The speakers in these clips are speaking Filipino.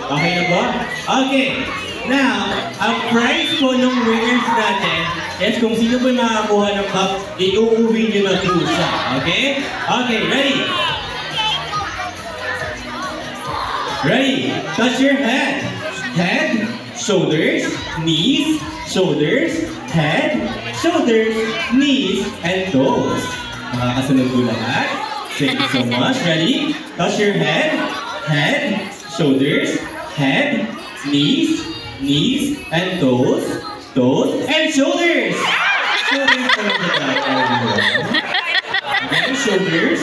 Okay na ba? Okay. Now, ang prize po ng winners natin is kung sino po makakakuha ng cup, iuuwi nyo na po siya. Okay? Okay, ready? Ready? Touch your head. Head, shoulders, knees, shoulders, head, shoulders, knees, and toes. Makakasunod po lahat. Thank you so much. Ready? Touch your head. Head, shoulders, head, knees, knees, and toes, toes, and shoulders. Shoulders po lang sa and shoulders.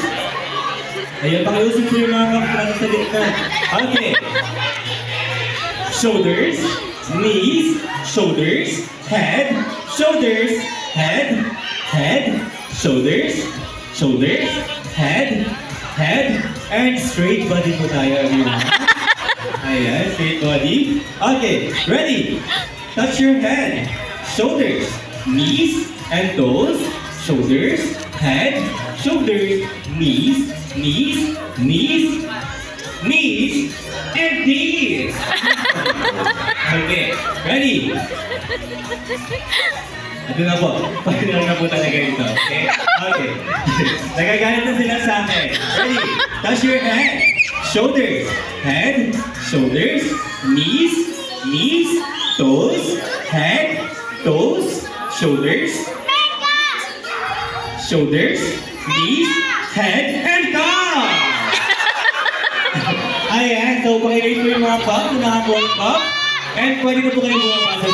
Ayan, pakiusip po yung mga kapatid sa gitna. Okay. Shoulders, knees, shoulders, head, shoulders, head, head, shoulders, shoulders, head, head, and straight body po tayo, everyone. Ayan, straight body. Okay, ready? Touch your head, shoulders, knees, and toes, shoulders, head, shoulders, knees, knees, knees, knees, and knees. Okay, ready? Ito na po. Final na po talaga ito. Okay? Okay. Nagagalit na sila sa akin. Ready? Touch your head. Shoulders. Head. Shoulders. Knees. Knees. Toes. Head. Toes. Shoulders. Shoulders. Knees. Head. And come! Ayan. So, pakirate po yung mga cup. Nakakuha yung cup. And pwede na po kayo bumaba sa